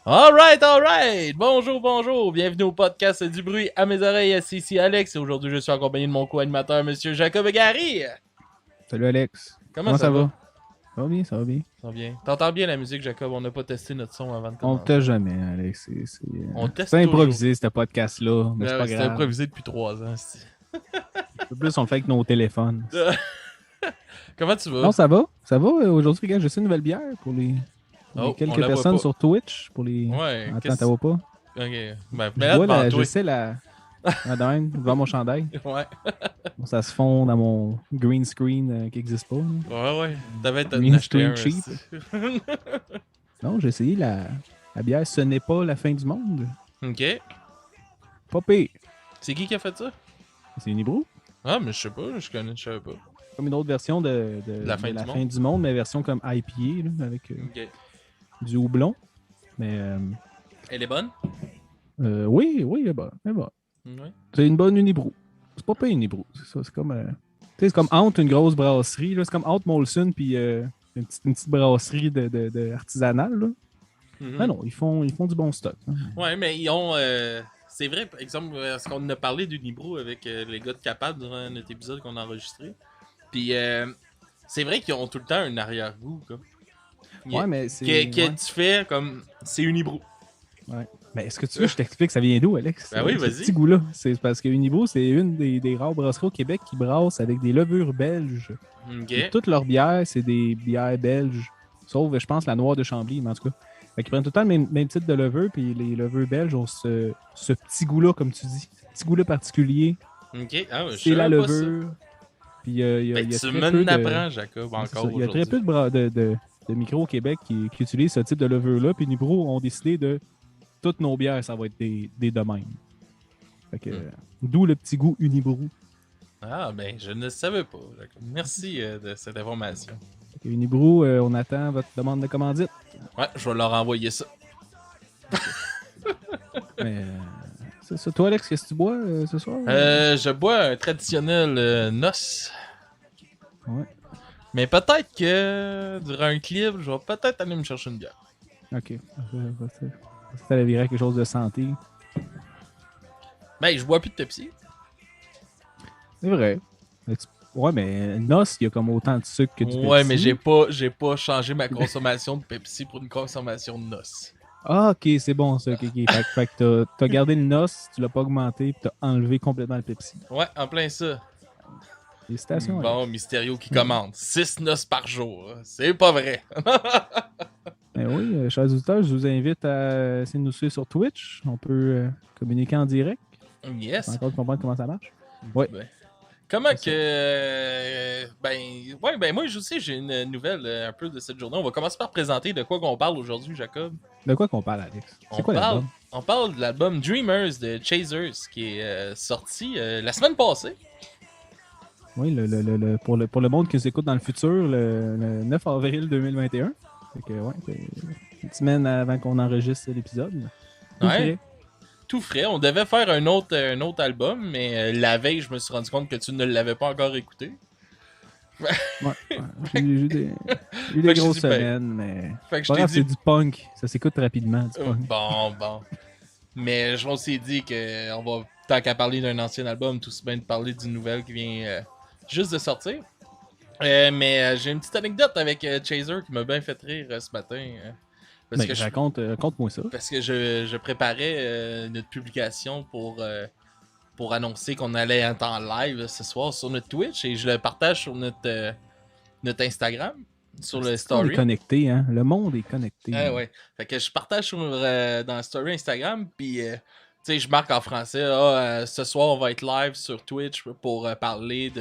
Alright! Bonjour, bonjour! Bienvenue au podcast du bruit à mes oreilles, c'est ici Alex et aujourd'hui je suis accompagné de mon co-animateur, Monsieur Jacob Gary. Salut Alex. Comment Comment ça ça va? va? Ça va bien, ça va bien. Ça va bien. T'entends bien la musique, Jacob? On n'a pas testé notre son avant de On le commencer. teste jamais, Alex. On teste C'est toujours. improvisé, ce podcast-là, mais c'est pas C'était grave. improvisé depuis 3 ans. Un peu plus, on le fait avec nos téléphones. Comment tu vas? Non, ça va? Ça va? Aujourd'hui, regarde, j'ai essayé une nouvelle bière pour les On quelques la voit personnes pas. sur Twitch. Pour les... Ouais, Attends, qu'est-ce... t'as vois pas? Ok, ben, Je mets-la vois devant la... toi. Je sais la... Madame, devant mon chandail. Ouais, Bon, ça se fond dans mon green screen qui n'existe pas. Là. ouais. T'avais Green acheté un. screen cheap. Non, j'ai essayé la bière Ce n'est pas la fin du monde. Ok. Pas pire. C'est qui a fait ça? C'est une Hibou. Ah, mais je sais pas, je savais pas. Comme une autre version de La fin du monde. mais version comme IPA, là, avec Ok. du houblon. Mais Elle est bonne? oui, elle est bonne. Ouais. C'est une bonne Unibrou. C'est pas une Unibrou, c'est ça. C'est comme, tu sais, c'est comme entre une grosse brasserie. Là. C'est comme entre Molson puis une petite brasserie de artisanale. Là. Mhm. Ah non, ils font du bon stock. Hein. Ouais, mais ils ont. C'est vrai, par exemple, parce qu'on a parlé du Nibro avec les gars de Capable durant notre épisode qu'on a enregistré. Puis c'est vrai qu'ils ont tout le temps un arrière-goût, comme. Ouais, mais c'est. Que ouais. tu fais comme. C'est une Nibro. Ouais. Mais est-ce que tu veux que je t'explique ça vient d'où, Alex? Ben oui, Ce vas-y. petit goût-là. C'est parce que Unibrou, c'est une des rares brasseries au Québec qui brasse avec des levures belges. Ok. Et toutes leurs bières, c'est des bières belges. Sauf, je pense, la noire de Chambly, mais en tout cas. Fait qu'ils prennent tout le temps le même type de levure, puis les levures belges ont ce petit goût-là, comme tu dis. Petit goût-là particulier. Ok. Ah, je C'est la savais pas ça. levure. Puis il y a Ben, très tu peu me de... n'apprends, Jacob, C'est encore ça. Il y a aujourd'hui. très peu de micros au Québec qui utilisent ce type de levure-là, puis Nibro ont décidé de... Toutes nos bières, ça va être des de même. Fait que, d'où le petit goût Unibrou. Ah, ben, je ne savais pas, Jacob. Merci de cette information. Fait que Unibrou, on attend votre demande de commandite. Ouais, je vais leur envoyer ça. Mais... c'est ça. Toi, Alex, qu'est-ce que tu bois ce soir? Je bois un traditionnel noce. Ouais. Mais peut-être que durant un clip, je vais peut-être aller me chercher une bière. Ok. Ça va virer quelque chose de santé. Ben, je bois plus de Pepsi. C'est vrai. Ouais, mais NOS, il y a comme autant de sucre que du Ouais, Pepsi. mais j'ai pas changé ma consommation de Pepsi pour une consommation de noce. Ah, ok, c'est bon ça. Okay. Fait que t'as gardé le NOS, tu l'as pas augmenté, puis t'as enlevé complètement le Pepsi. Ouais, en plein ça. Félicitations. Bon, Alex. Mysterio qui commande 6 noces par jour. C'est pas vrai. Ben oui, chers auditeurs, je vous invite à essayer de nous suivre sur Twitch. On peut communiquer en direct. Yes. Faut encore comprendre comment ça marche. Ouais. Ben, comment C'est que. Ben, moi, je sais, j'ai une nouvelle un peu de cette journée. On va commencer par présenter de quoi qu'on parle aujourd'hui, Jacob. De quoi qu'on parle, Alex? C'est quoi l'album? On parle de l'album Dreamers de Chasers qui est sorti la semaine passée. Oui, pour le monde qui nous écoute dans le futur, le 9 avril 2021. Fait que, ouais, c'est une semaine avant qu'on enregistre l'épisode. Tout frais. Tout frais. On devait faire un autre album, mais la veille, je me suis rendu compte que tu ne l'avais pas encore écouté. Ouais. J'ai eu des grosses semaines, mais. Fait que Pas grave, c'est du punk. Ça s'écoute rapidement, du punk. Bon. Mais je m'en dit que on va, tant qu'à parler d'un ancien album, tout aussi bien de parler d'une nouvelle qui vient juste de sortir. Mais j'ai une petite anecdote avec Chaser qui m'a bien fait rire ce matin. Parce que raconte-moi ça. Parce que je préparais notre publication pour annoncer qu'on allait être en live ce soir sur notre Twitch et je le partage sur notre Instagram, sur le story. On est connecté, hein? Le monde est connecté. Ouais. Fait que je partage dans le story Instagram, puis tu sais, je marque en français, ce soir on va être live sur Twitch pour parler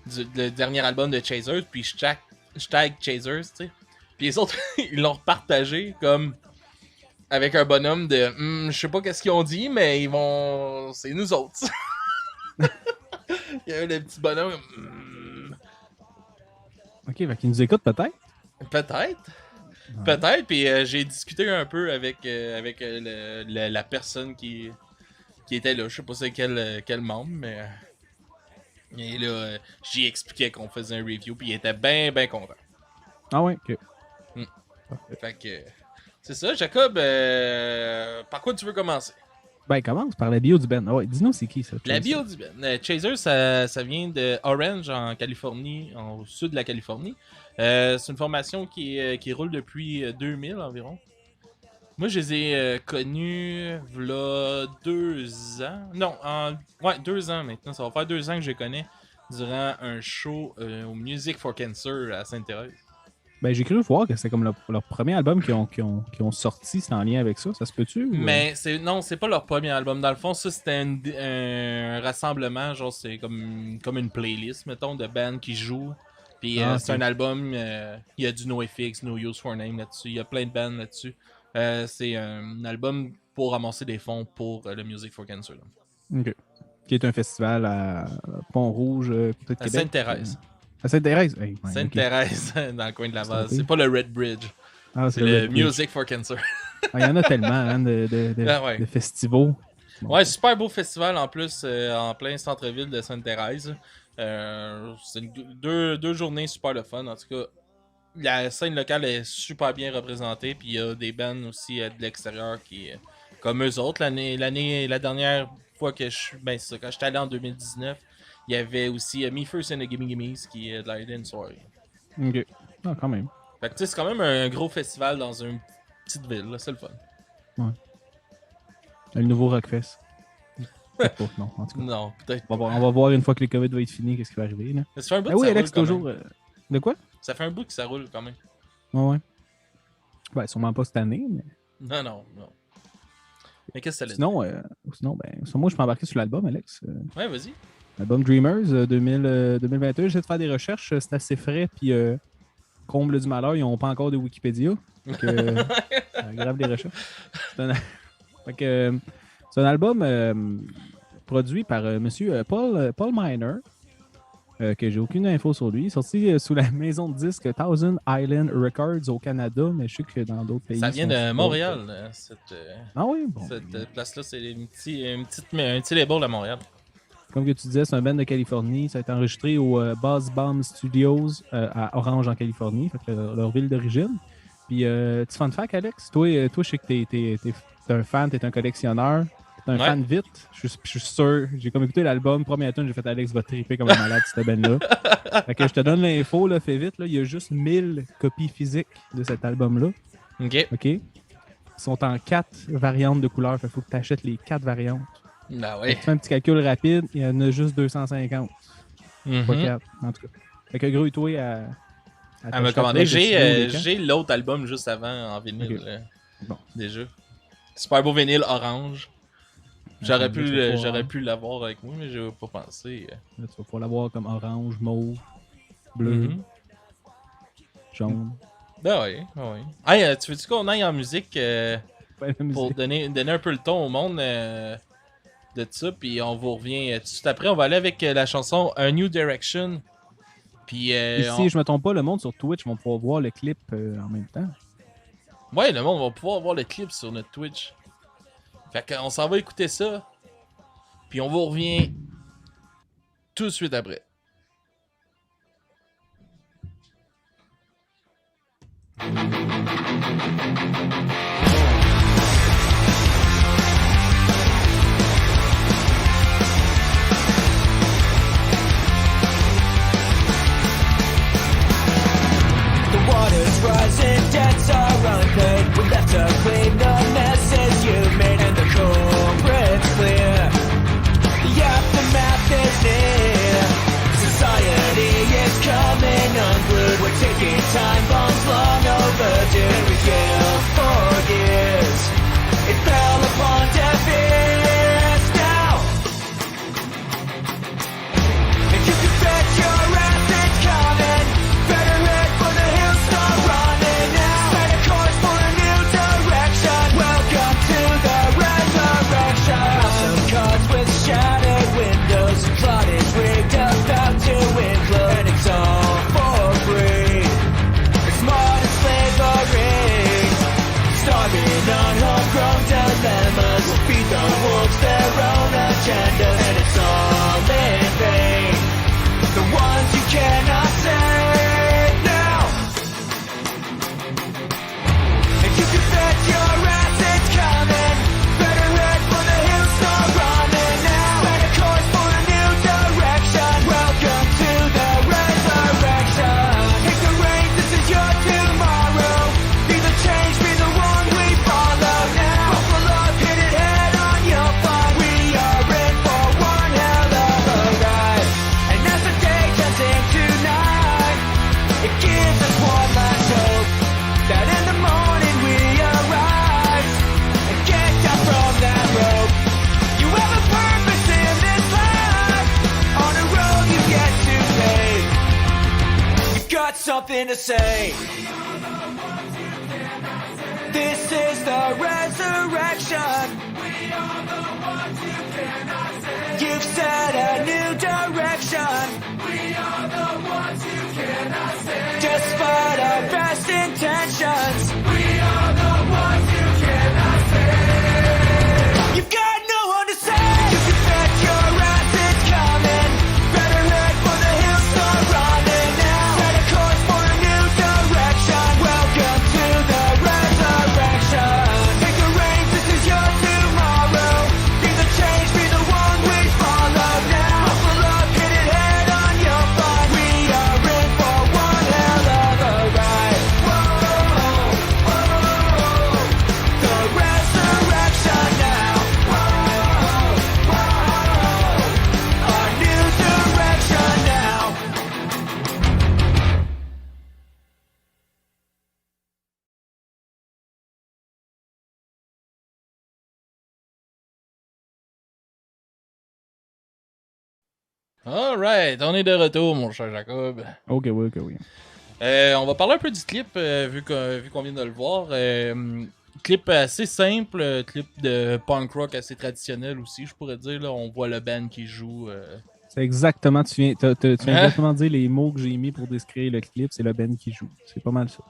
du dernier album de Chasers, puis je tag Chasers, tu sais. Puis les autres, ils l'ont repartagé comme avec un bonhomme de je sais pas qu'est-ce qu'ils ont dit, mais c'est nous autres. Il y a eu le petit bonhomme. Ok, fait qu'ils nous écoutent peut-être. Peut-être, puis j'ai discuté un peu avec la personne qui était là. Je sais pas c'est quel membre, mais. Et là, j'y expliquais qu'on faisait un review, puis il était bien content. Ah ouais, ok. Fait que. C'est ça, Jacob, par quoi tu veux commencer? Ben, commence par la bio du Ben. Ah ouais, dis-nous c'est qui ça? La bio du Ben. Chaser, ça vient de Orange en Californie, au sud de la Californie. C'est une formation qui roule depuis 2000 environ. Moi, je les ai connus v'là 2 ans. Non, 2 ans maintenant. Ça va faire 2 ans que je les connais durant un show au Music for Cancer à Sainte-Thérèse. Ben, j'ai cru voir que c'était comme leur premier album qui ont sorti, c'est en lien avec ça. Ça se peut-tu? Mais c'est pas leur premier album. Dans le fond, ça, c'était un rassemblement. Genre, c'est comme une playlist, mettons, de bands qui jouent. Puis c'est un album, il y a du NoFX, No Use for Name là-dessus. Il y a plein de bands là-dessus. C'est un album pour ramasser des fonds pour le Music for Cancer. Là. OK. Qui est un festival à Pont-Rouge, peut-être à Québec. Sainte-Thérèse. À Sainte-Thérèse? Hey, ouais, Sainte-Thérèse, dans le coin de Laval. C'est pas le Red Bridge. Ah, c'est le Music for Cancer. Il y en a tellement hein, de festivals. Bon. Ouais, super beau festival en plus, en plein centre-ville de Sainte-Thérèse. C'est 2 journées super le fun. En tout cas, la scène locale est super bien représentée. Puis il y a des bands aussi de l'extérieur qui, comme eux autres. La dernière fois que quand j'étais allé en 2019, il y avait aussi Me First and the Gimme Gimmes qui est de la une soirée. Ok. Ah, quand même. Fait que tu sais, c'est quand même un gros festival dans une petite ville, là. C'est le fun. Ouais. Le nouveau Rockfest. Non, en tout cas. Non, peut-être. On va voir une fois que les COVID va être fini, qu'est-ce qui va arriver. Là. Ça fait un bout oui, que ça Alex, roule, toujours. De quoi? Ça fait un bout que ça roule quand même. Ouais. Ben, sûrement pas cette année, mais. Non. Mais qu'est-ce que ça Sinon, moi, je peux embarquer sur l'album, Alex. Ouais, vas-y. L'album Dreamers 2021. J'essaie de faire des recherches. C'est assez frais. Puis, comble du malheur, ils n'ont pas encore de Wikipédia. Donc, grave des recherches. C'est un album produit par monsieur Paul Miner. Que j'ai aucune info sur lui. Sorti sous la maison de disques Thousand Island Records au Canada, mais je sais que dans d'autres pays. Ça vient de Montréal, ah oui, bon. Cette place-là, c'est un petit label à Montréal. Comme que tu disais, c'est un band de Californie. Ça a été enregistré au Buzz Bomb Studios à Orange, en Californie, fait que leur ville d'origine. Puis, petit fun fact, Alex, toi je sais que t'es un fan, t'es un collectionneur. T'es un fan vite, je suis sûr. J'ai comme écouté l'album, première tune, j'ai fait Alex va triper comme un malade cette band-là. Fait que je te donne l'info, là, fais vite. Là, il y a juste 1000 copies physiques de cet album-là. OK. Ils sont en 4 variantes de couleurs. Il faut que tu achètes les 4 variantes. Ah ouais. Tu fais un petit calcul rapide, il y en a juste 250. Pas 4, en tout cas. Fait que gros, toi, à me commander. J'ai l'autre album juste avant en vinyle. Okay. Bon. Déjà. Super beau vinyle orange. J'aurais pu l'avoir avec moi, mais j'ai pas pensé. Là, tu vas pouvoir l'avoir comme orange, mauve, bleu, jaune. Ben oui. Hey, tu veux-tu qu'on aille en musique pour donner un peu le ton au monde de ça, puis on vous revient tout de suite après. On va aller avec la chanson A New Direction. Puis, si je me trompe pas, le monde sur Twitch vont pouvoir voir le clip en même temps. Ouais, le monde va pouvoir voir le clip sur notre Twitch. Fait qu'on s'en va écouter ça. Puis on vous revient tout de suite après. Rising debts are unpaid. We left to clean the messes you made, and the culprit's clear. The aftermath is near. Society is coming unglued. We're taking time bombs long overdue, and we yelled for years. It fell upon deaf ears now. And you can bet your ass it's coming. Better head for the hills, start running now. Set a course for a new direction. Welcome to the resurrection. Awesome cars with shattered windows. The plot is rigged, about to implode, and it's all for free. It's modern slavery. Starving on homegrown dilemmas. Feed the wolves their own agendas, and it's all in vain. The ones you cannot save now. And you can bet something to say. This is the resurrection. You've set a new direction. Despite our best intentions, you've got no one to say. You can bet your ass it's coming. Better head for the hills, start running now. Set a course for a new direction. Welcome to the resurrection. Take the reins, this is your tomorrow. Be the change, be the one we follow now. Muscle up, hit it head on your fight. We are in for one hell of a ride. The resurrection now. Our new direction now. Alright, on est de retour, mon cher Jacob. Ok, oui, ok, oui. On va parler un peu du clip, vu qu'on vient de le voir. Clip assez simple, clip de punk rock assez traditionnel aussi, je pourrais dire. Là. On voit le band qui joue. C'est exactement, tu viens exactement dire les mots que j'ai mis pour décrire le clip, c'est le Ben qui joue. C'est pas mal ça.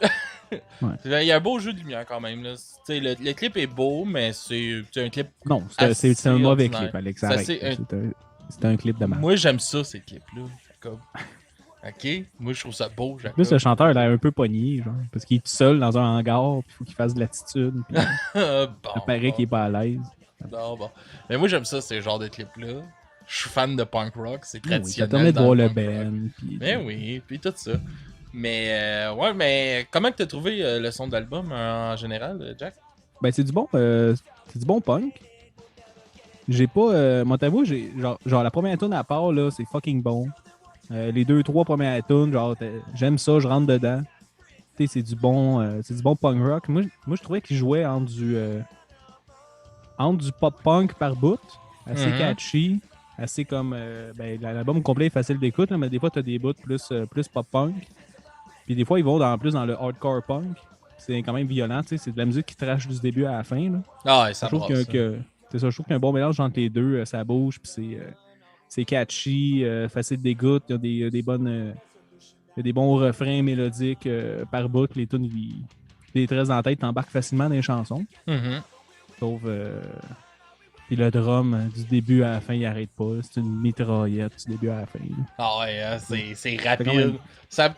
Il y a un beau jeu de lumière quand même. Là. Le clip est beau, mais c'est un clip. Non, c'est un mauvais ordinaire. clip, Alex. C'est Arrête. assez C'est un clip de mal. Moi, j'aime ça, ces clips-là. Jacob. Ok? Moi, je trouve ça beau, Jacob. Plus le chanteur, il a un peu pogné, genre, parce qu'il est tout seul dans un hangar, puis il faut qu'il fasse de l'attitude, puis Bon, ça paraît qu'il est pas à l'aise. Bon. Mais moi, j'aime ça, ces genres de clips-là. Je suis fan de punk rock, c'est Oui, ça traditionnel. permet de dans voir le punk rock. Ben. Puis... Mais oui, puis tout ça. Mais ouais, mais comment t'as trouvé le son d'album en général, Jack? Ben, c'est du bon punk. J'ai pas. Moi, t'avoue, genre la première tune à part, là, c'est fucking bon. Les 2-3 premières tunes, genre, j'aime ça, je rentre dedans. Tu sais, c'est du bon punk rock. Moi, je trouvais qu'il jouait entre du pop-punk par bout, assez catchy, assez comme... ben, l'album complet est facile d'écoute, là, mais des fois, t'as des bouts plus pop-punk. Puis des fois, ils vont plus dans le hardcore punk. C'est quand même violent, tu sais, c'est de la musique qui trash du début à la fin, là. Ah ouais, ça Je trouve brasse, c'est ça, je trouve qu'il y a un bon mélange entre les deux, ça bouge, puis c'est catchy, facile d'écoute, il y a des bonnes... il y a des bons refrains mélodiques par bout, les tunes, les 13 en tête, t'embarques facilement dans les chansons. Mhm. Sauf. Puis le drum, du début à la fin, il arrête pas. C'est une mitraillette du début à la fin. Là. Ah ouais, hein, c'est rapide. quand même-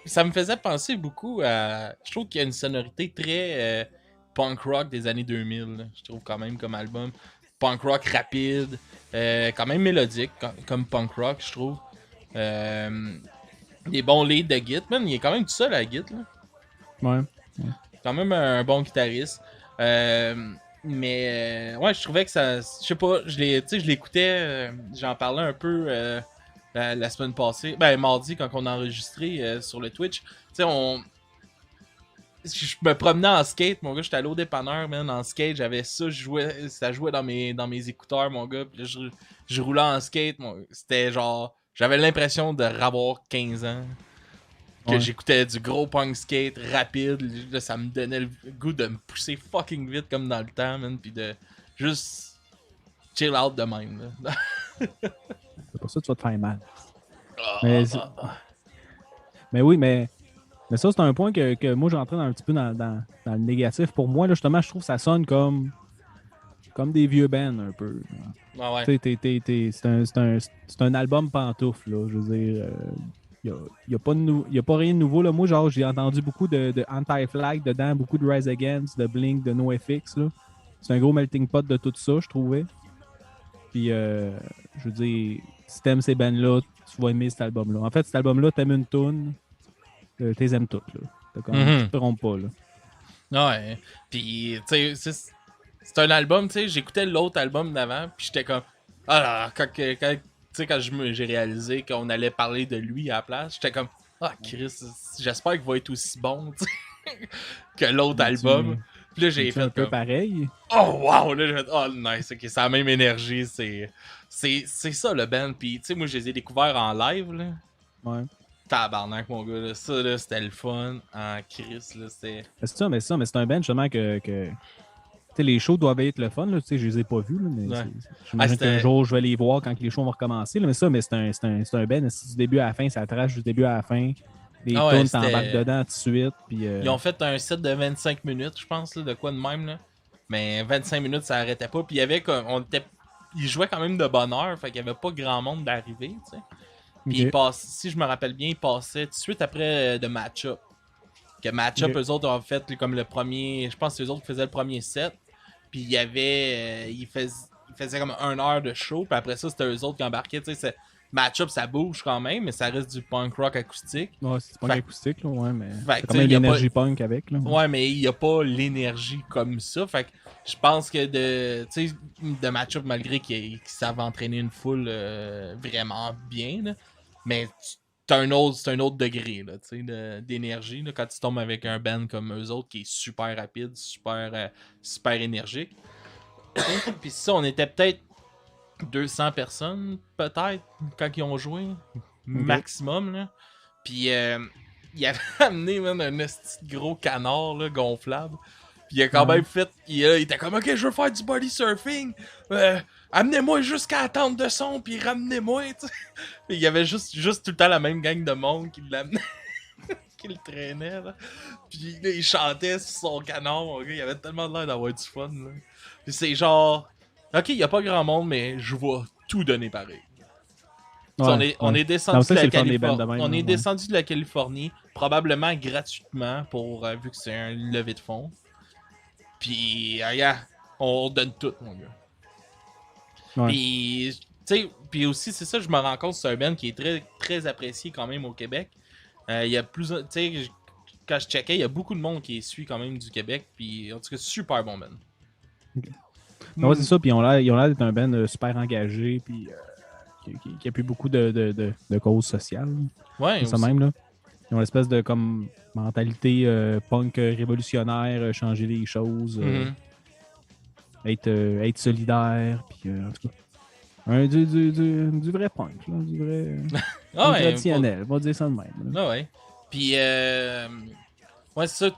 Ça me faisait penser beaucoup à... Je trouve qu'il y a une sonorité très punk rock des années 2000. Là. Je trouve quand même comme album. Punk rock rapide, quand même mélodique comme punk rock, je trouve. Des bons leads de Git, man. Il est quand même tout seul à Git, là. Ouais. Quand même un bon guitariste. Mais ouais, je trouvais que ça... Je sais pas, je l'écoutais, j'en parlais un peu la semaine passée. Ben, mardi, quand on a enregistré sur le Twitch. Tu sais, je me promenais en skate, mon gars, j'étais allé au dépanneur, man, en skate, j'avais ça, ça jouait dans mes écouteurs, mon gars, puis là, je roulais en skate, c'était genre, j'avais l'impression de avoir 15 ans, que Ouais. j'écoutais du gros punk skate rapide, là, ça me donnait le goût de me pousser fucking vite comme dans le temps, man, puis de juste chill out de même, là. C'est pour ça que tu vas te faire mal. Ah, Mais, ah, mais oui, mais ça, c'est un point que moi, j'entrais un petit peu dans le négatif. Pour moi, là, justement, je trouve que ça sonne comme des vieux bands, un peu. ah ouais. Tu sais, c'est un album pantoufle, là. Je veux dire, il n'y a pas rien de nouveau. Là. Moi, genre, j'ai entendu beaucoup de Anti-Flag dedans, beaucoup de Rise Against, de Blink, de NoFX. Là. C'est un gros melting pot de tout ça, je trouvais. Puis, je veux dire, si t'aimes ces bands-là, tu vas aimer cet album-là. En fait, cet album-là, t'aimes une toune, t'es aimes toutes. Là. Tu te trompes pas. Là. Ouais. Puis, tu sais, c'est un album, tu sais, j'écoutais l'autre album d'avant, puis j'étais comme... Ah, quand j'ai réalisé qu'on allait parler de lui à la place, j'étais comme... Ah, Chris, j'espère qu'il va être aussi bon, tu sais, que l'autre album. Puis là, j'ai fait un peu comme... pareil. Oh, wow! Là, j'ai fait... Oh, nice, ok, c'est la même énergie, c'est ça, le band. Puis, tu sais, moi, je les ai découverts en live, là. Ouais. Tabarnak, mon gars, là. Ça, là, c'était le fun en Chris, là. C'était. Mais c'est un band justement que tu sais, les shows doivent être le fun, là, tu sais, je les ai pas vus, là, mais Ouais. j'imagine c'était- qu'un jour je vais les voir quand les shows vont recommencer. Là, mais c'est un band, du début à la fin, ça trash du début à la fin. Les Ah ouais, tunes, t'embarques dedans tout de suite. Puis, Ils ont fait un set de 25 minutes, je pense, là, de quoi de même, là. Mais 25 minutes, ça arrêtait pas. Puis il y avait comme. Ils jouaient quand même de bonne heure, fait qu'il y avait pas grand monde d'arriver, tu sais. Puis ok. si je me rappelle bien, ils passaient tout de suite après de Match-Up. Que Match-Up, Ok. eux autres ont fait comme le premier. Je pense que c'est eux autres qui faisaient le premier set. Puis il y avait. Ils faisaient comme 1 heure de show. Puis après ça, c'était eux autres qui embarquaient. Tu sais, Match-Up, ça bouge quand même, mais ça reste du punk rock acoustique. Ouais, c'est pas Fait- acoustique, là, ouais, mais fait c'est que, quand tu sais, même y a l'énergie punk avec. Là. Ouais, mais il n'y a pas l'énergie comme ça. Fait que je pense que de Match-Up, malgré qu'ils savent entraîner une foule vraiment bien, là, mais c'est un autre degré là, d'énergie là, quand tu tombes avec un band comme eux autres qui est super rapide, super énergique. Puis ça, on était peut-être 200 personnes, peut-être, quand ils ont joué. Maximum, là. Puis il avait amené man, un esti de gros canard là, gonflable. Puis il a quand même fait. Il était comme, ok, je veux faire du body surfing. Amenez-moi jusqu'à la tente de son, puis ramenez-moi. Tu sais. Puis il y avait juste tout le temps la même gang de monde qui l'amenait. qui le traînait. Là. Puis là, il chantait sur son canard, mon gars. Il avait tellement l'air d'avoir du fun. Là. Puis c'est genre, ok, il y a pas grand monde, mais je vais tout donner pareil. Ouais, On est Non, descendu ça, de la c'est le fun des bands Californie. de même, On là, est ouais. descendu de la Californie, probablement gratuitement, vu que c'est un levée de fonds. Puis, regarde, on donne tout, mon gars. Ouais. Puis, tu sais, puis aussi, c'est ça, je me rends compte, c'est un band qui est très, très apprécié quand même au Québec. Il y a tu sais, quand je checkais, il y a beaucoup de monde qui suit quand même du Québec. Puis, en tout cas, super bon band. Non, ouais, c'est ça, puis ils ont l'air d'être un band super engagé, puis qui appuie beaucoup de causes sociales. Ouais, C'est ça aussi. même, là. Ils ont l'espèce de comme mentalité punk révolutionnaire, changer les choses, Mhm. être solidaire, puis en tout cas. Du vrai punk, là, du vrai Ah punk ouais, traditionnel, on va dire ça de même. Là. Ah ouais. Puis, ouais, c'est ça,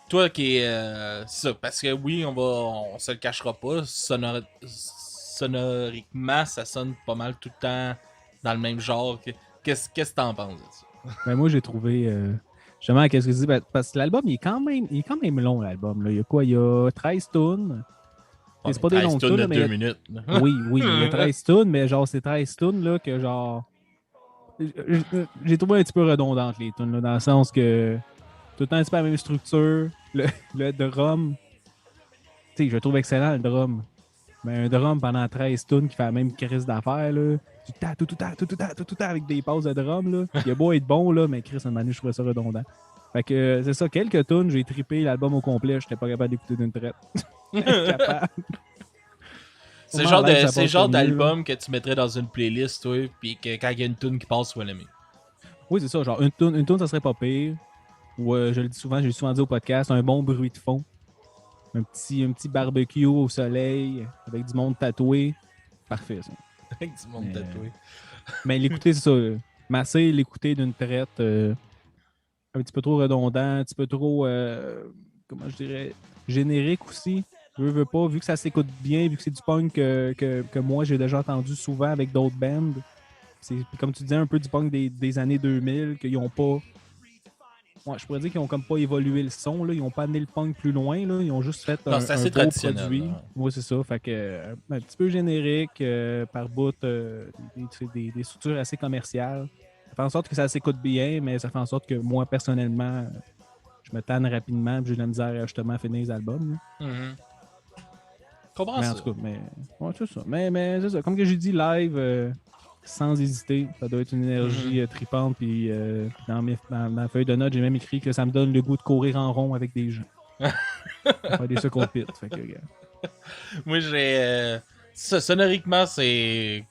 toi qui est. Ça, parce que oui, on se le cachera pas, sonoriquement, ça sonne pas mal tout le temps dans le même genre. Qu'est-ce que t'en penses de ça? Ben, moi, j'ai trouvé. Justement, qu'est-ce que je dis? Ben, parce que l'album, il est quand même long, l'album. Là. Il y a quoi? Il y a 13 tunes. Ouais, C'est pas des 13 longues tunes tunes, de là, mais 2 minutes. là. oui, il y a 13 tunes, mais genre, c'est 13 tunes là, que genre. J'ai trouvé un petit peu redondante, les tunes, là, dans le sens que tout le temps un petit peu la même structure. Le drum, tu sais, je le trouve excellent, le drum. Mais un drum pendant 13 tunes qui fait la même crise d'affaires, là. Tout avec des passes de drum, là. Il a beau être bon, là, mais Chris, à un moment donné, je trouvais ça redondant. Fait que c'est ça, quelques tunes, j'ai trippé l'album au complet, j'étais pas capable d'écouter d'une traite. Capable. C'est Au live, ça c'est le passe genre mieux, là. d'album que tu mettrais dans une playlist, toi, puis que quand il y a une tune qui passe, tu vas l'aimer. Oui, c'est ça, genre une tune, ça serait pas pire. Ou je le dis souvent, j'ai souvent dit au podcast, un bon bruit de fond. Un petit barbecue au soleil avec du monde tatoué. Parfait, ça. Avec du monde tatoué. Mais l'écouter, c'est ça. Masser, l'écouter d'une traite un petit peu trop redondant, un petit peu trop, comment je dirais, générique aussi. Veux pas, vu que ça s'écoute bien, vu que c'est du punk que moi j'ai déjà entendu souvent avec d'autres bands. C'est, comme tu disais, un peu du punk des années 2000, qu'ils ont pas. Ouais, je pourrais dire qu'ils ont comme pas évolué le son, là. Ils ont pas amené le punk plus loin, là. Ils ont juste fait Non, un, c'est un assez beau traditionnel, produit. là. Oui, c'est ça. Fait que un petit peu générique, par bout, des structures assez commerciales. Ça fait en sorte que ça s'écoute bien, mais ça fait en sorte que moi, personnellement, je me tanne rapidement, puis j'ai de la misère à justement finir les albums. Là. Mhm. Comprends Mais ça. en tout cas, ouais, c'est ça. Mais c'est ça. Comme que j'ai dit, live, sans hésiter, ça doit être une énergie tripante. Puis dans ma feuille de notes, j'ai même écrit que ça me donne le goût de courir en rond avec des gens. Faire des secours pit. Fait que, regarde. Moi, j'ai. Sonoriquement, c'est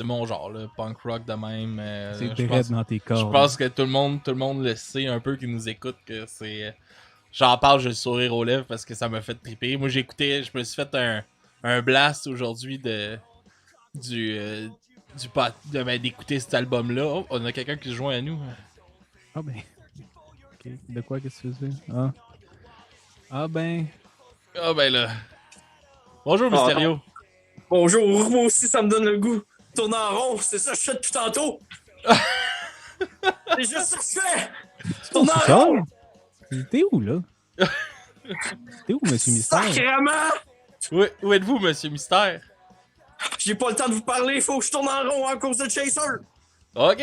mon genre, là. Punk rock de même. C'est je direct pense, dans tes je corps. pense que tout le monde le sait un peu qui nous écoute que c'est. J'en parle, j'ai le sourire aux lèvres parce que ça m'a fait triper. Moi, je me suis fait un blast aujourd'hui d'écouter cet album-là. Oh, on a quelqu'un qui se joint à nous. Ah ben. Ok. De quoi qu'est-ce que tu fais? Ah. Ah ben. Ah ben là. Bonjour Mysterio. Bonjour, moi aussi ça me donne le goût. Tourner en rond, c'est ça que je fais depuis tantôt. C'est juste ça que je fais. Tourner en rond. T'es où là? T'es où, Monsieur Mystère? Sacrément! Où êtes-vous, Monsieur Mystère? J'ai pas le temps de vous parler, faut que je tourne en rond à cause de Chaser. Ok.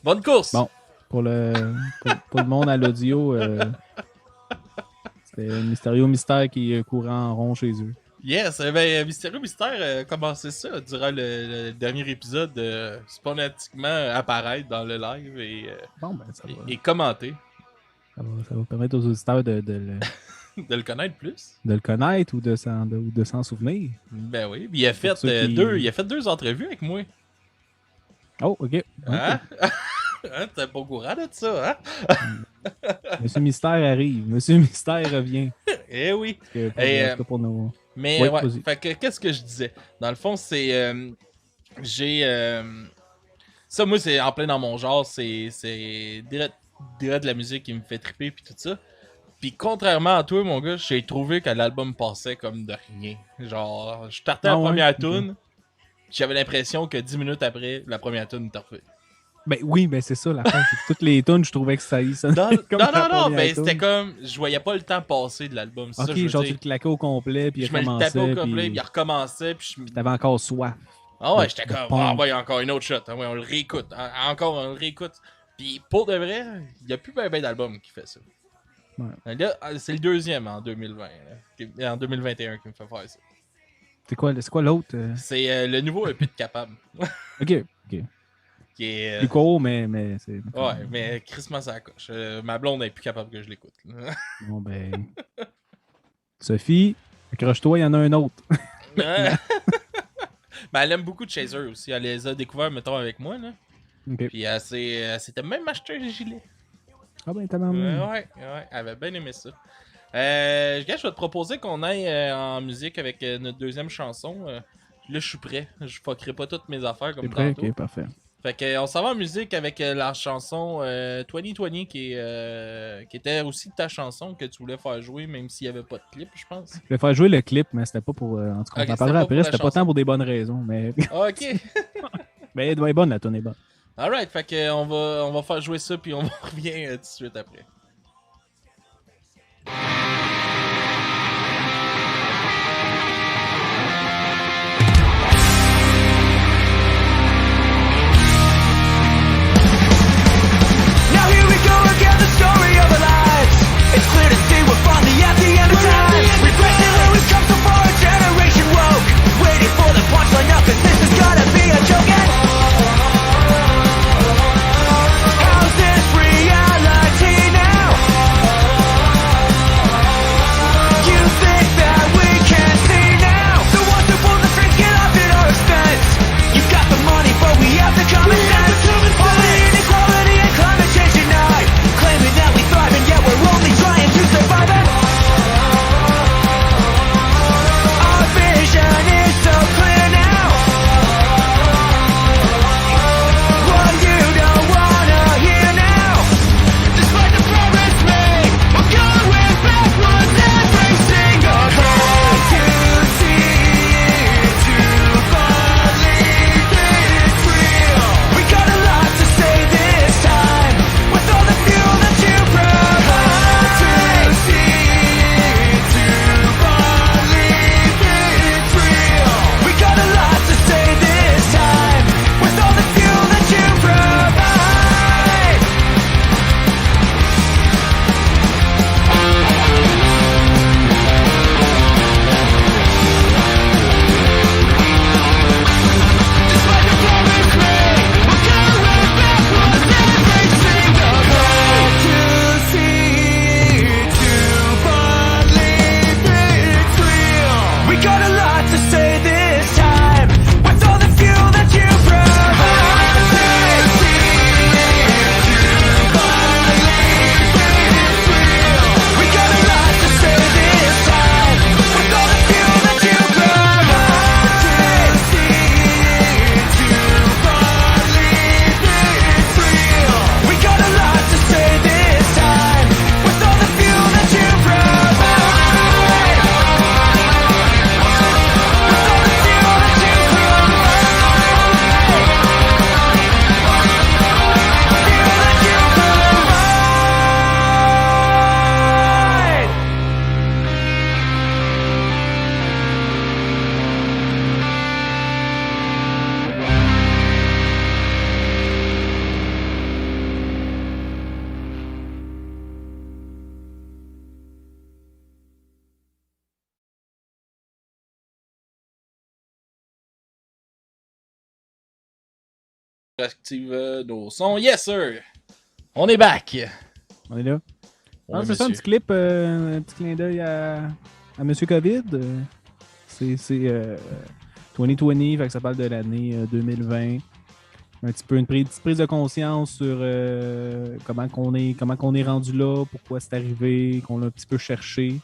Bonne course. Bon, pour le monde à l'audio, c'était Mysterio Mystère qui courait en rond chez eux. Yes, ben Mysterio Mystère a commencé ça durant le dernier épisode spontanément apparaître dans le live Bon, ben, ça va. et commenter. Ça va permettre aux auditeurs de De le connaître plus. le connaître ou de s'en souvenir. Ben oui, puis il a fait Pour ceux qui- il a fait 2 entrevues avec moi. Oh, ok. Hein? Hein, t'es pas au courant de ça, hein? Monsieur Mystère arrive. Monsieur Mystère revient. Eh oui. Pour, Et, en tout cas pour nos... Mais Ouais, ouais, vas-y. fait que qu'est-ce que je disais? Dans le fond, c'est j'ai ça, moi, c'est en plein dans mon genre, c'est direct de la musique qui me fait triper puis tout ça. Puis contrairement à toi, mon gars, j'ai trouvé que l'album passait comme de rien. Genre, je startais Ah la ouais? première Ok. tune, j'avais l'impression que 10 minutes après, la première tune était refaite. Ben oui, ben c'est ça l'affaire. c'est que toutes les tunes, je trouvais que ça y sonnait Non, comme non, la non, première ben tune. c'était comme, je voyais pas le temps passer de l'album. C'est ça que Ok, je veux genre tu dire. le claquais au complet, puis il Je me le recommençait, tapais au complet, puis puis il recommençait, puis je me t'avais encore soif. Ah ouais, de- j'étais de comme, punk. ah ouais, encore une autre shot. Ah ouais, on le réécoute. Encore, on le réécoute. Puis pour de vrai, il n'y a plus ben d'album qui fait ça. Ouais. Là, c'est le deuxième en 2020. En 2021 qui me fait faire ça. C'est quoi l'autre? C'est le nouveau EP de Capable. Ok. Qui est. Plus court, mais c'est... Ouais, mais Christmas à la coche. Ma blonde n'est plus capable que je l'écoute. là. Bon, ben... Sophie, accroche-toi, il y en a un autre. Ouais. Mais elle aime beaucoup de Chaser aussi. Elle les a découverts, mettons, avec moi. Là. Ok. Puis elle s'était même acheté un gilet. Ah ben, t'as même... Ouais, elle avait bien aimé ça. Je vais te proposer qu'on aille en musique avec notre deuxième chanson. Là, je suis prêt. Je fuckerai pas toutes mes affaires comme T'es prêt? tantôt. Ok, parfait. Fait que, on s'en va en musique avec la chanson 2020 qui était aussi ta chanson que tu voulais faire jouer, même s'il n'y avait pas de clip, je pense. Je vais faire jouer le clip, mais c'était pas pour... en tout cas, Ok, on en c'était parlera pas pour après. la C'était pas chanson. tant pour des bonnes raisons, mais... Ok. mais elle doit être bonne, la tune est bonne. Alright, fait que on va faire jouer ça puis on revient tout de suite après. Now here we go again, the story of our lives. It's clear to see we're finally at the end of time. Regretting how we've come so far, a generation woke. Waiting for the punchline now, cause this is gonna be a joke. And how's this reality now? Active nos sons. Yes, sir! On est back! On est là. Ouais, C'est ça, un monsieur. petit clip, un petit clin d'œil à Monsieur COVID. C'est 2020, fait que ça parle de l'année 2020. Un petit peu une petite prise de conscience sur comment qu'on est rendu là, pourquoi c'est arrivé, qu'on l'a un petit peu cherché.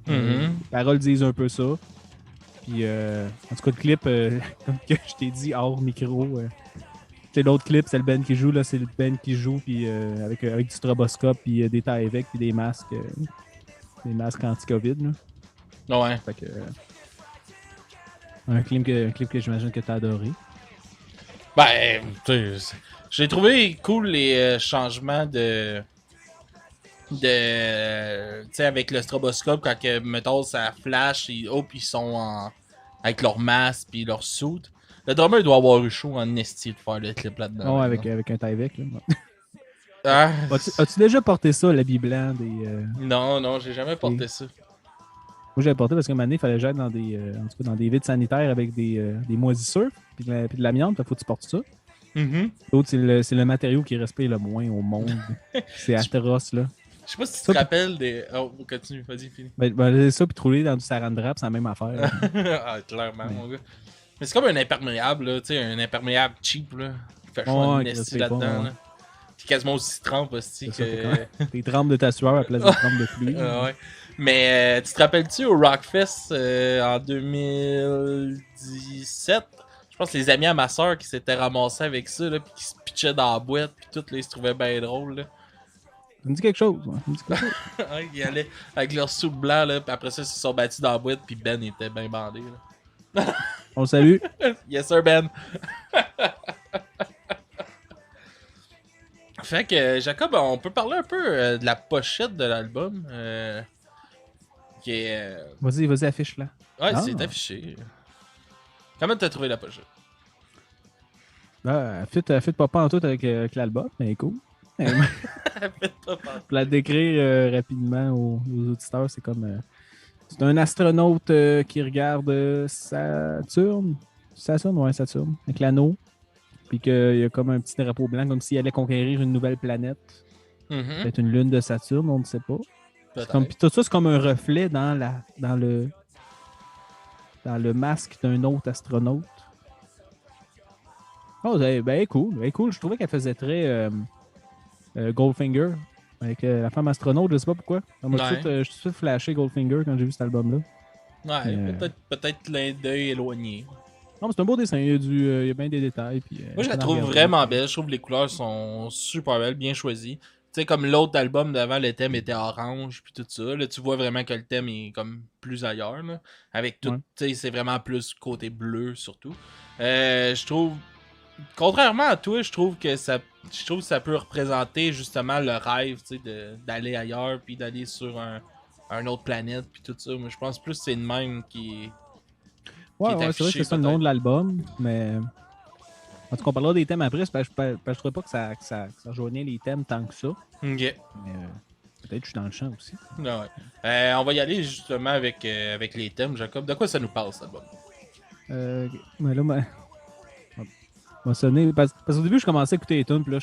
Les paroles disent un peu ça. Puis, en tout cas, le clip, comme que je t'ai dit hors micro, c'est l'autre clip, c'est le Ben qui joue, là, c'est le Ben qui joue, puis avec du stroboscope, puis des tailles avec, puis des masques anti-Covid. Là. Ouais. Fait que, un clip que j'imagine que t'as adoré. Ben, tu sais, j'ai trouvé cool les changements de. Tu sais, avec le stroboscope, quand que, mettons, ça flash, ils sont avec leur masque puis leur suit. Le drummer doit avoir eu chaud en esti de faire le clip là-dedans. Oh, là, avec un taille-avec. Là. Ah, As-tu déjà porté ça, l'habit blanc des. non, j'ai jamais porté ça. Moi, j'avais porté parce qu'à un moment donné, il fallait que j'aille dans des vides sanitaires avec des moisissures puis de l'amiante. Faut que tu portes ça. L'autre, c'est le matériau qui respire le moins au monde. C'est atroce, là. Je sais pas si tu te rappelles des. Oh, continue, vas-y, fini. Ben, c'est ça, puis te rouler dans du saran wrap, c'est la même affaire. Ah, clairement, mon gars. Mais c'est comme un imperméable, là, tu sais, un imperméable cheap, là. Qui fait chaud en esti là-dedans, là. Qui est quasiment aussi trempe, aussi, que. T'es trempes de ta sueur à la place de trempes de pluie. Ouais. Mais tu te rappelles-tu au Rockfest en 2017? Je pense que les amis à ma soeur qui s'étaient ramassés avec ça, là, pis qui se pitchaient dans la boîte, pis tout, là, ils se trouvaient bien drôles, là. Ça me dit quelque chose. Ouais. Ça me dit quelque chose. Ouais, ils allaient avec leur soupe blanc, là, pis après ça, ils se sont battus dans la boîte, pis Ben était bien bandé, là. On le salue. Yes sir, Ben! Fait que, Jacob, on peut parler un peu de la pochette de l'album. Qui est... Vas-y, affiche-la. Ouais, Ah. c'est affiché. Comment t'as trouvé la pochette? Elle fit pas en tout avec l'album, mais cool. Pour la décrire rapidement aux auditeurs, c'est comme... c'est un astronaute qui regarde Saturne. Saturne, avec l'anneau. Puis qu'il y a comme un petit drapeau blanc, comme s'il allait conquérir une nouvelle planète. Peut-être une lune de Saturne, on ne sait pas. Puis tout ça, c'est comme un reflet dans le masque d'un autre astronaute. Oh, ben cool. Je trouvais qu'elle faisait très Goldfinger. Avec la femme astronaute, je sais pas pourquoi. Je suis tout de suite flashé Goldfinger quand j'ai vu cet album-là. Ouais, peut-être clin d'œil éloigné. Non, mais c'est un beau dessin. Il y a bien des détails. Puis, moi, je la trouve vraiment belle. Je trouve que les couleurs sont super belles, bien choisies. Tu sais, comme l'autre album d'avant, le thème était orange, puis tout ça. Là, tu vois vraiment que le thème est comme plus ailleurs. Là, avec tout, tu sais, c'est vraiment plus côté bleu, surtout. Je trouve, contrairement à toi, je trouve que ça peut représenter justement le rêve, tu sais, d'aller ailleurs, puis d'aller sur un autre planète, puis tout ça. Mais je pense plus que c'est le même qui Ouais, c'est vrai que c'est ça le nom de l'album, mais en tout cas, on parlera des thèmes après, parce que je trouvais pas que ça rejoignait les thèmes tant que ça. Ok. Mais peut-être que je suis dans le champ aussi. Ouais. On va y aller justement avec les thèmes, Jacob. De quoi ça nous parle, cet album? Mais là, m'a sonné. Parce qu'au début, je commençais à écouter les tunes, puis là,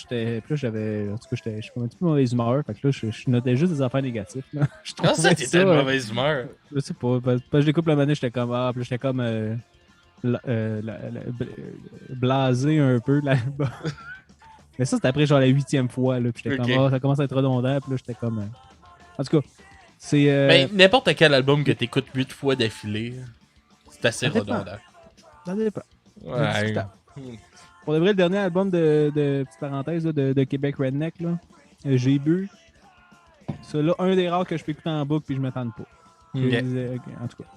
j'avais. En tout cas, je suis un petit peu mauvaise humeur. Fait que là, je notais juste des affaires négatives. Là. Quand ça, t'étais de mauvaise humeur? Je sais pas. Parce que je découpe la manette, j'étais comme. Puis j'étais comme. Blasé un peu de l'album. Mais ça, c'était après genre la 8e fois. Là, puis j'étais comme. Ça commence à être redondant. Puis là, j'étais comme. En tout cas, c'est. Ben, n'importe quel album que t'écoutes 8 fois d'affilée, c'est assez redondant. Ça dépend. Ouais. Pour de vrai, le dernier album de petite parenthèse là, de Québec Redneck, là, j'ai bu. C'est là un des rares que je peux écouter en boucle puis je me tente pas. En tout cas.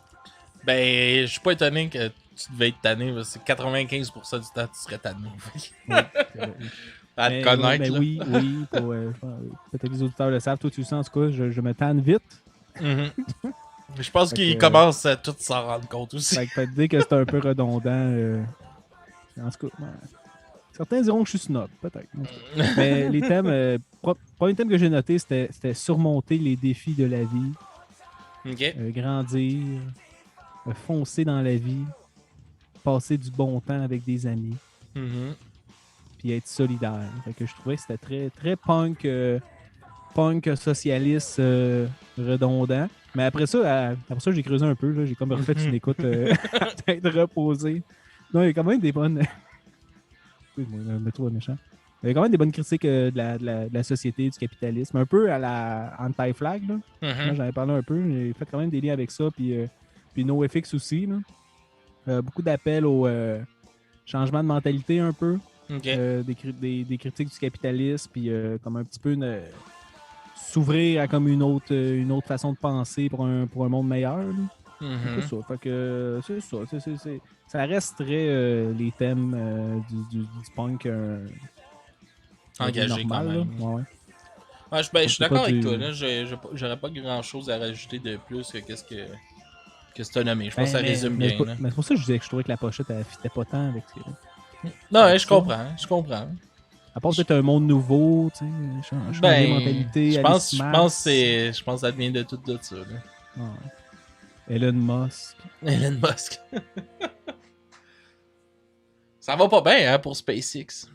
Ben, je suis pas étonné que tu devais être tanné, parce que 95% du temps, tu serais tanné. À te connaître. Mais là. oui. Peut-être que les auditeurs le savent. Toi, tu le sens, en tout cas, je me tanne vite. Je pense qu'ils commencent à tous s'en rendre compte aussi. Fait que peut-être dire que c'est un peu redondant. En tout cas, certains diront que je suis snob, peut-être. Mais les thèmes, premier thème que j'ai noté, c'était surmonter les défis de la vie, grandir, foncer dans la vie, passer du bon temps avec des amis. puis être solidaire. Fait que je trouvais que c'était très, très punk socialiste redondant. Mais après ça, j'ai creusé un peu. Là, j'ai comme refait une écoute à tête reposée. Non, il y a quand même des bonnes... Excuse-moi, me trouve méchant. Il y a quand même des bonnes critiques de la société, du capitalisme. Un peu à la anti-flag. Là. Moi, j'en ai parlé un peu. J'ai fait quand même des liens avec ça. Puis NoFX aussi. Là. Beaucoup d'appels au changement de mentalité un peu. Okay. Des critiques du capitalisme. Puis comme un petit peu s'ouvrir à comme une autre façon de penser pour un monde meilleur. Là. C'est ça. Fait que c'est ça. Ça resterait les thèmes du punk engagé normal, quand même. Ouais. Ouais, je suis d'accord avec toi. Là. J'aurais pas grand chose à rajouter de plus que qu'est-ce que tu as nommé. Je pense que ça résume bien. Mais c'est pour ça que je disais que je trouvais que la pochette elle fitait pas tant avec ce Non, ouais, je comprends. À part peut-être un monde nouveau, tu sais, changer de mentalité. Je pense que ça vient de tout de ça. Là. Ouais. Elon Musk. Ça va pas bien hein, pour SpaceX.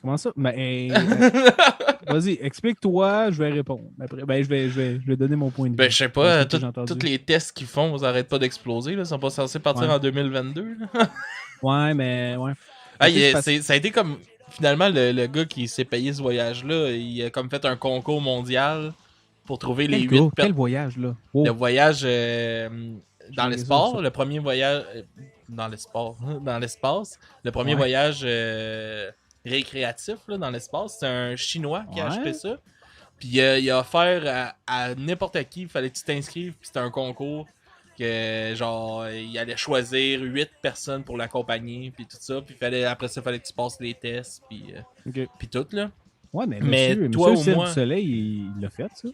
Comment ça? Vas-y, explique-toi, je vais répondre. Après, je vais donner mon point de vue. Je sais pas, tous les tests qu'ils font, ils arrêtent pas d'exploser. Là. Ils sont pas censés partir en 2022. Là. Ouais. Ça a été comme... Finalement, le gars qui s'est payé ce voyage-là, il a comme fait un concours mondial pour trouver les 8 personnes. Quel voyage, là? Oh. Le voyage dans l'espace, le premier voyage... dans l'espace. Le premier voyage récréatif là, dans l'espace. C'est un Chinois qui a acheté ça. Puis il a offert à n'importe qui, il fallait que tu t'inscrives, puis c'était un concours que genre il allait choisir 8 personnes pour l'accompagner, puis tout ça. Puis après ça, il fallait que tu passes les tests, puis tout là. Ouais, mais toi, monsieur au moins... du Soleil, il l'a fait, ça.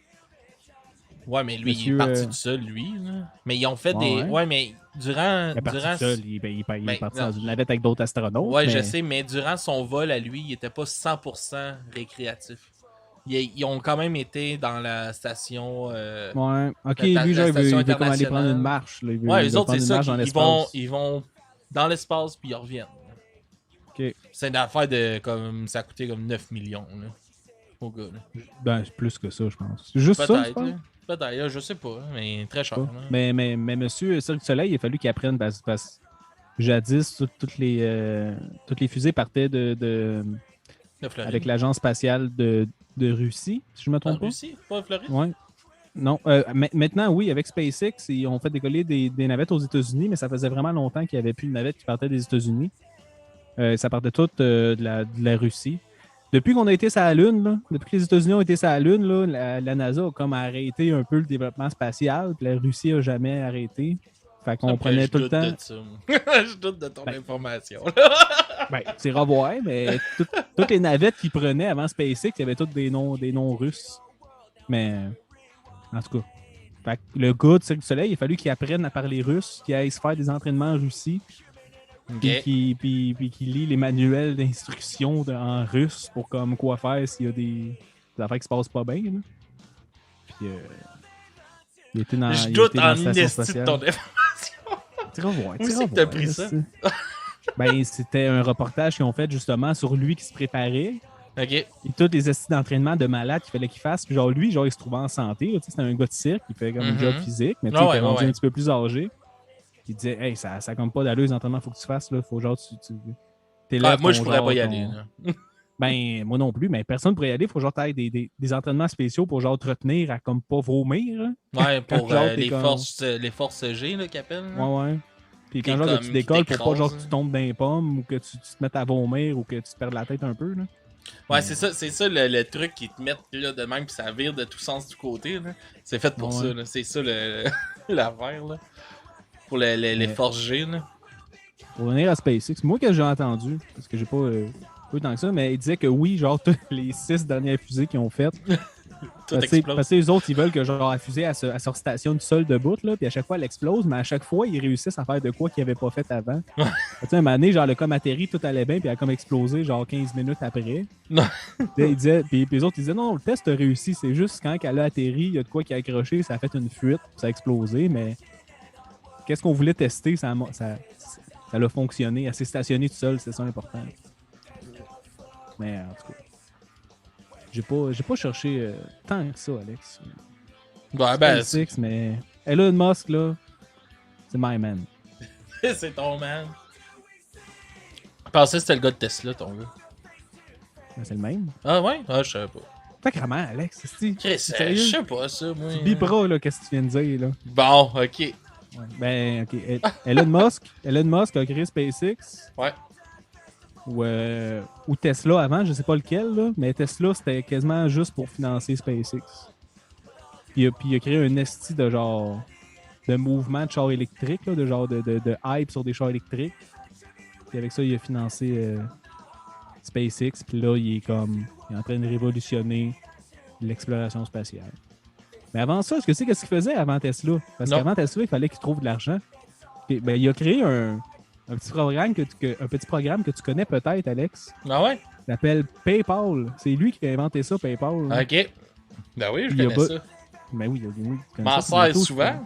Ouais, mais lui, il est parti tout seul, lui. Là. Mais ils ont fait des... Ouais, mais durant... Il est parti tout seul, il est parti dans une navette avec d'autres astronautes. Ouais, je sais, mais durant son vol à lui, il était pas 100% récréatif. Ils ont quand même été dans la station... ouais, ok, lui, genre, il veut comme aller prendre une marche. Là. Les autres, c'est ça, ils vont dans l'espace, puis ils reviennent. Ok. C'est une affaire de... comme ça a coûté comme 9 millions, là, au gars. Là. Ben, c'est plus que ça, je pense. C'est juste ça, je pense. Peut-être, je sais pas, mais très cher. Mais monsieur Cirque du Soleil, il a fallu qu'il apprenne parce que jadis, toutes les fusées partaient de avec l'agence spatiale de Russie, si je ne me trompe pas. Russie, pas Floride? Oui. Non. Maintenant, oui, avec SpaceX, ils ont fait décoller des navettes aux États-Unis, mais ça faisait vraiment longtemps qu'il n'y avait plus de navettes qui partaient des États-Unis. Ça partait tout de la Russie. Depuis qu'on a été sur la Lune, là, depuis que les États-Unis ont été sur la Lune, là, la NASA a comme arrêté un peu le développement spatial, puis la Russie n'a jamais arrêté. Fait qu'on prenait tout le temps. Je doute de ton information. C'est revoir, mais toutes les navettes qu'ils prenaient avant SpaceX, il y avait toutes des noms russes. Mais en tout cas, fait que le gars de Cirque du Soleil, il a fallu qu'il apprenne à parler russe, qu'il aille se faire des entraînements en Russie. Puis qu'il lit les manuels d'instruction en russe pour comme quoi faire s'il y a des affaires qui se passent pas bien. Là. Puis il était dans je doute en esti de ton information. Où c'est que t'as pris ça? C'était un reportage qu'ils ont fait justement sur lui qui se préparait. OK. Et tous les estis d'entraînement de malade qu'il fallait qu'il fasse. Puis genre lui, il se trouvait en santé. C'était un gars de cirque, il fait comme un job physique, mais il était rendu un petit peu plus âgé. Il disait, hey, ça compte pas d'allure les entraînements, faut que tu fasses, là. Faut genre, t'es là. Moi, je pourrais pas y aller. Ben, moi non plus, mais personne pourrait y aller. Faut genre t'ailles des entraînements spéciaux pour genre te retenir à comme pas vomir. Là. Ouais, pour les forces G, là, qu'ils appellent. Ouais. Puis quand genre tu décolles pour pas genre que tu tombes dans les pommes ou que tu te mettes à vomir ou que tu te perds la tête un peu, là. Ouais, c'est ça le truc qu'ils te mettent là de même, puis ça vire de tous sens du côté, là. C'est fait pour ça, là. C'est ça l'affaire, là. Pour les forces G, là. Pour revenir à SpaceX, moi que j'ai entendu, parce que j'ai pas eu tant que ça, mais il disait que oui, genre les 6 dernières fusées qu'ils ont faites, parce que les autres, ils veulent que genre la fusée elle se stationne seule debout, là, puis à chaque fois elle explose, mais à chaque fois ils réussissent à faire de quoi qu'ils n'avaient pas fait avant. Tu sais, un moment donné, genre le com atterri, tout allait bien, puis elle a comme explosé genre 15 minutes après. Non. Il disait, puis les autres ils disaient non, le test a réussi, c'est juste quand elle a atterri, il y a de quoi qui a accroché, ça a fait une fuite, ça a explosé, mais qu'est-ce qu'on voulait tester, ça a fonctionné. Elle s'est stationnée toute seule, c'est ça l'important. Mais en tout cas, j'ai pas cherché tant que ça, Alex. Ouais, ben, SpaceX, mais Elon Musk, là, c'est my man. c'est ton man. Je pensais que c'était le gars de Tesla, ton gars. Ben, c'est le même. Ah ouais? Ah, je savais pas. Sacrément, Alex, c'est Chris, je sais pas ça, moi. Tu biperas, là, qu'est-ce que tu viens de dire, là. Bon, ok. Ouais. Ben, ok. Elon Musk a créé SpaceX. Ouais. Ou Tesla avant, je sais pas lequel, là, mais Tesla, c'était quasiment juste pour financer SpaceX. Puis il a créé un esti de genre de mouvement de chars électriques, là, de genre de hype sur des chars électriques. Puis avec ça, il a financé SpaceX. Puis là, il est en train de révolutionner l'exploration spatiale. Mais avant ça, qu'est-ce qu'il faisait avant Tesla? Parce Non. qu'avant Tesla, il fallait qu'il trouve de l'argent. Puis, ben, il a créé un petit programme que tu connais peut-être, Alex. Ah ouais? Il s'appelle PayPal. C'est lui qui a inventé ça, PayPal. Ok. Ben oui, je Il y a connais pas- ça. Ben oui, tu connais M'en ça, sers bientôt, souvent.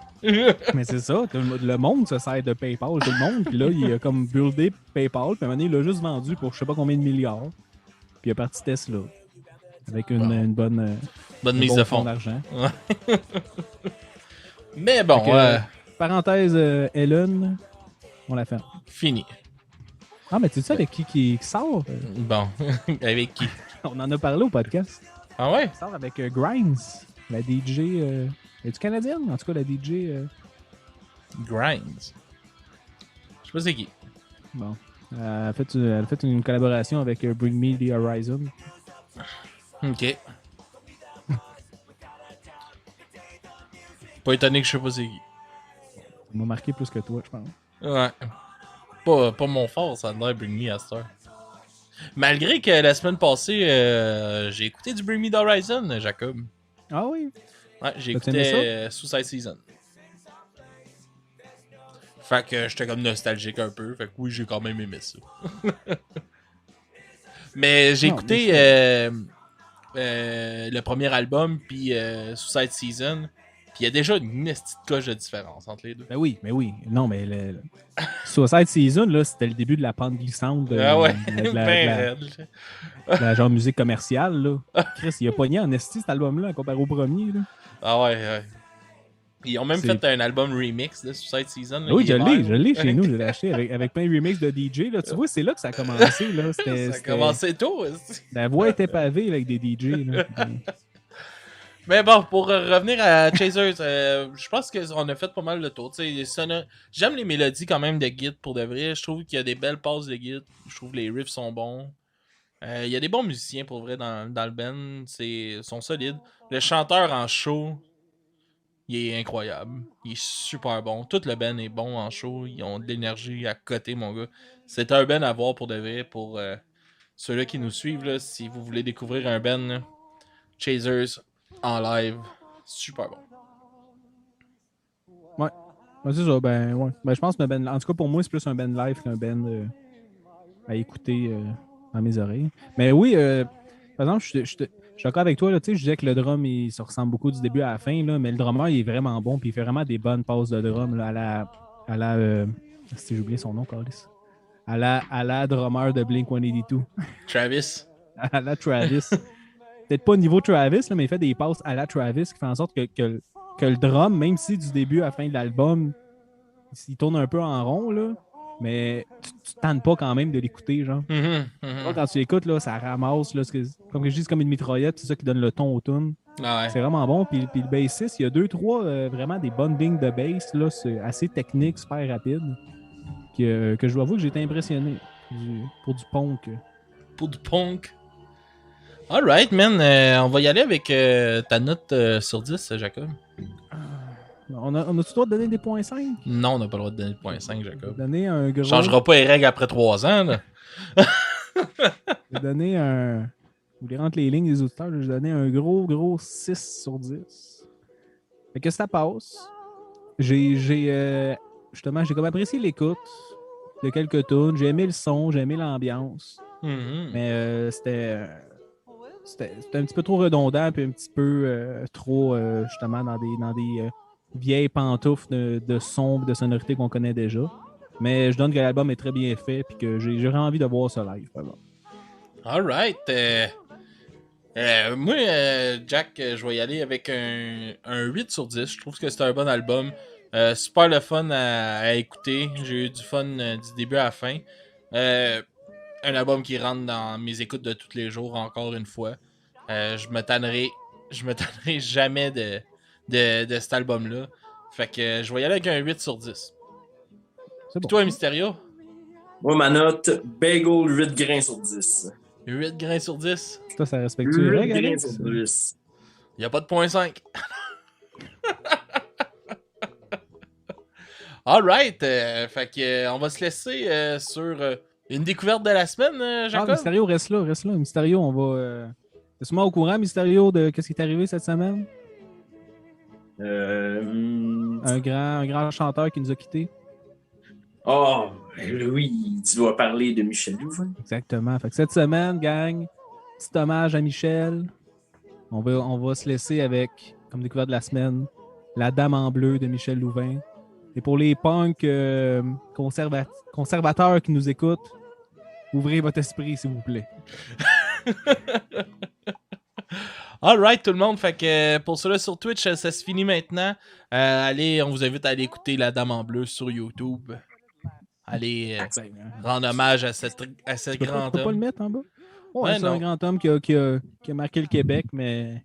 Mais c'est ça, le monde se sert de PayPal, tout le monde. Puis là, il a comme buildé PayPal. Puis à un moment donné, il l'a juste vendu pour je sais pas combien de milliards. Puis il a parti Tesla. Avec une bonne Bonne un mise bon de fond fond. d'argent. Mais bon, Fait que, parenthèse, Elon, on l'a fait. fini. Ah, mais tu sais avec qui sort? Bon, avec qui? On en a parlé au podcast. Ah ouais? Il sort avec Grimes, la DJ. Es-tu canadienne? En tout cas, la DJ. Grimes. Je sais pas c'est qui. Bon. Elle a fait une collaboration avec Bring Me the Horizon. Ok. Pas étonné que je sais pas c'est qui. Ça m'a marqué plus que toi, je pense. Ouais. Pas mon fort, ça a l'air Bring Me à cette heure. Malgré que la semaine passée, j'ai écouté du Bring Me the Horizon, Jacob. Ah oui? Ouais, j'ai T'as aimé écouté ça? Suicide Season. Fait que j'étais comme nostalgique un peu. Fait que oui, j'ai quand même aimé ça. Mais j'ai Non, écouté mais le premier album, puis Suicide Season. Puis il y a déjà une petite cloche de différence entre les deux. Ben oui, mais oui. Non, mais le Suicide Season, là, c'était le début de la pente glissante de, Ah ouais, de ben raide. la genre musique commerciale. Là. Chris, il a pogné en esti cet album-là comparé au premier. Là. Ah ouais. Ils ont même C'est- fait un album remix de Suicide Season. Là, Oui, il est je l'ai vert. chez nous, je l'ai acheté avec plein de remix de DJ. Là. Tu vois, c'est là que ça a commencé. Là. Ça a commencé tôt. aussi. La voix était pavée avec des DJ. Là. Mais bon, pour revenir à Chasers, je pense qu'on a fait pas mal le tour. J'aime les mélodies quand même de Git pour de vrai. Je trouve qu'il y a des belles passes de Git. Je trouve que les riffs sont bons. Il y a des bons musiciens pour vrai dans le band. Ils sont solides. Le chanteur en show, il est incroyable. Il est super bon. Tout le band est bon en show. Ils ont de l'énergie à côté, mon gars. C'est un band à voir pour de vrai. Pour ceux-là qui nous suivent, là, si vous voulez découvrir un band, là, Chasers en live, super bon. Ouais, c'est ça. Ben, je pense que en tout cas, pour moi, c'est plus un band live qu'un band à écouter dans mes oreilles. Mais oui, par exemple, je suis d'accord avec toi. Là, je disais que le drum, ça ressemble beaucoup du début à la fin, là, mais le drummer, il est vraiment bon. Puis il fait vraiment des bonnes passes de drum là, à la si j'ai oublié son nom, Carlis. À la drummer de Blink-182. Travis. À la Travis. Peut-être pas au niveau Travis, là, mais il fait des passes à la Travis qui fait en sorte que le drum, même si du début à la fin de l'album, il tourne un peu en rond, là, mais tu tentes pas quand même de l'écouter, genre. Quand tu l'écoutes, là, ça ramasse, là, comme je dis, c'est comme une mitraillette, c'est ça qui donne le ton au tune. Ah ouais. C'est vraiment bon. Puis le bassiste, il y a 2-3 vraiment des bonnes lignes de bass, là, c'est assez technique, super rapide, que je dois avouer que j'ai été impressionné pour du punk. Pour du punk. Alright, man. On va y aller avec ta note sur 10, Jacob. On a-tu le droit de donner des points 5? Non, on n'a pas le droit de donner 0.5, Jacob. Donner un gros... Changera pas les règles après 3 ans, là. Je vais donner un... Vous voulez rentrer les lignes des auditeurs, je vais donner un gros 6 sur 10. Fait que ça passe. Justement, j'ai comme apprécié l'écoute de quelques tunes. J'ai aimé le son, j'ai aimé l'ambiance. Mais c'était un petit peu trop redondant puis un petit peu trop justement dans des vieilles pantoufles de son de sonorité qu'on connaît déjà. Mais je donne que l'album est très bien fait puis que j'ai envie de voir ça live. Vraiment. Alright. Moi, Jack, je vais y aller avec un 8 sur 10. Je trouve que c'est un bon album. Super le fun à écouter. J'ai eu du fun du début à la fin. Un album qui rentre dans mes écoutes de tous les jours, encore une fois. Je me tannerai jamais de cet album-là. Fait que je vais y aller avec un 8 sur 10. C'est Puis bon. toi, Mysterio? Moi, ma note, bagel 8 grains sur 10. 8 grains sur 10? Toi, ça respecte-tu les 8 règles, grains Alex? sur 10. Y a pas de point 5. Alright. Fait que on va se laisser sur une découverte de la semaine, Ah, Jacob. Mysterio, reste là. Mysterio, on va... T'es sûrement au courant, Mysterio, de qu'est-ce qui est arrivé cette semaine? Un grand chanteur qui nous a quittés. Oh, oui, tu dois parler de Michel Louvain. Exactement. Fait que cette semaine, gang, petit hommage à Michel. On va se laisser avec, comme découverte de la semaine, La Dame en bleu de Michel Louvain. Et pour les punks conservateurs qui nous écoutent, ouvrez votre esprit, s'il vous plaît. Alright, tout le monde. Fait que pour ceux-là sur Twitch, ça se finit maintenant. Allez, on vous invite à aller écouter La Dame en bleu sur YouTube. Allez rendre hommage à ce Tu grand peux pas le homme. mettre en bas? Ouais, Ouais, c'est non. un grand homme qui a marqué le Québec, mais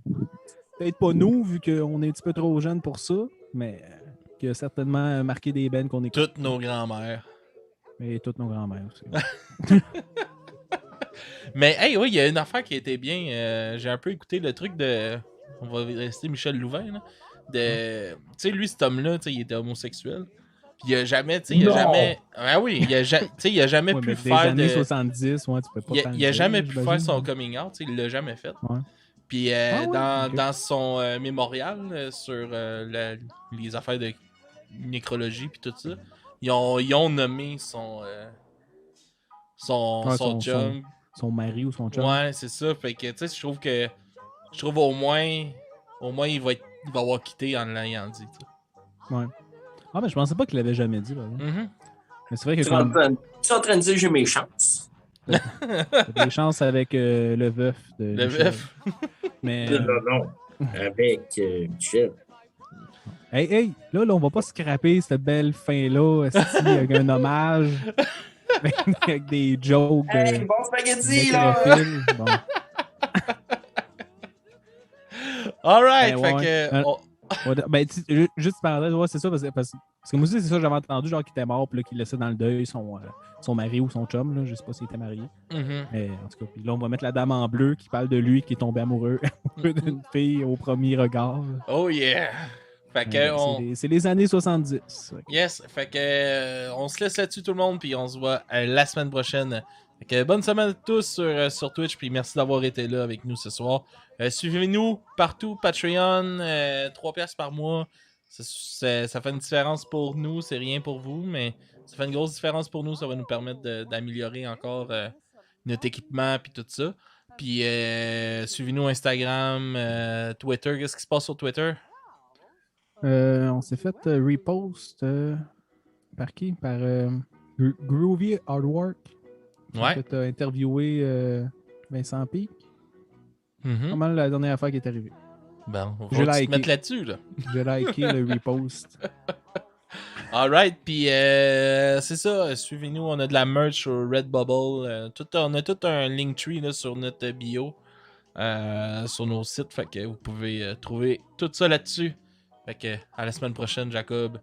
peut-être pas nous, vu qu'on est un petit peu trop jeunes pour ça, mais qui a certainement marqué des bands qu'on écoute. Toutes nos grands-mères. Et toutes nos grands-mères aussi. Mais hey, oui, il y a une affaire qui était bien. J'ai un peu écouté le truc de. On va rester Michel Louvain, là. Tu sais, lui, cet homme-là, tu sais, il était homosexuel. Puis il a jamais, tu sais, il a Non. jamais. Ah oui, il a jamais Ouais, pu mais des faire années de. 70, ouais, tu peux pas Il a jamais pu faire j'imagine. son coming out, tu sais, il l'a jamais fait. Ouais. Puis Ah ouais? Ok. dans son mémorial sur les affaires de nécrologie puis tout ça, ils ont nommé son Ouais, son chum. Son mari ou son chum. Ouais, c'est ça. Fait que tu sais, je trouve au moins il va avoir quitté en l'ayant dit. Tu sais. Ouais. Ah, mais je pensais pas qu'il l'avait jamais dit. Par exemple. Mhm. Mais c'est vrai que Tu es en train de dire que j'ai mes chances. t'as des chances avec le veuf de Le Michel. veuf. Mais, Non. Avec Michel. hey, là, on va pas scraper cette belle fin-là avec un hommage, avec des jokes Hey, bon spaghetti, là! nécrophiles. Bon. Alright, Ben fait ouais. que. Ouais, ben, juste parenthèse, ouais, c'est ça, parce que moi aussi, c'est ça, j'avais entendu, genre, qu'il était mort, puis là, qu'il laissait dans le deuil son mari ou son chum, là, je sais pas s'il était marié. Mhm. Mais en tout cas, puis là, on va mettre la dame en bleu qui parle de lui, qui est tombé amoureux d'une fille au premier regard. Oh yeah! Fait que C'est les années 70. Yes, fait que on se laisse là-dessus tout le monde, puis on se voit la semaine prochaine. Fait que bonne semaine à tous sur Twitch, puis merci d'avoir été là avec nous ce soir. Suivez-nous partout, Patreon, 3 piastres par mois. Ça fait une différence pour nous, c'est rien pour vous, mais ça fait une grosse différence pour nous. Ça va nous permettre d'améliorer encore notre équipement, puis tout ça. Puis suivez-nous Instagram, Twitter. Qu'est-ce qui se passe sur Twitter? On s'est fait repost par qui? Par Groovy Hardwork. Ouais. Tu as interviewé Vincent Pic. Mhm. Pas mal la dernière affaire qui est arrivée. Bon, on J'ai va te liké. mettre là-dessus, là. J'ai liké le repost. Alright, puis c'est ça, suivez-nous, on a de la merch sur Redbubble, on a tout un Linktree là, sur notre bio, sur nos sites, fait que vous pouvez trouver tout ça là-dessus. Fait que à la semaine prochaine, Jacob.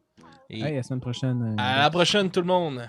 Et Hey, à la semaine prochaine. à la prochaine, tout le monde!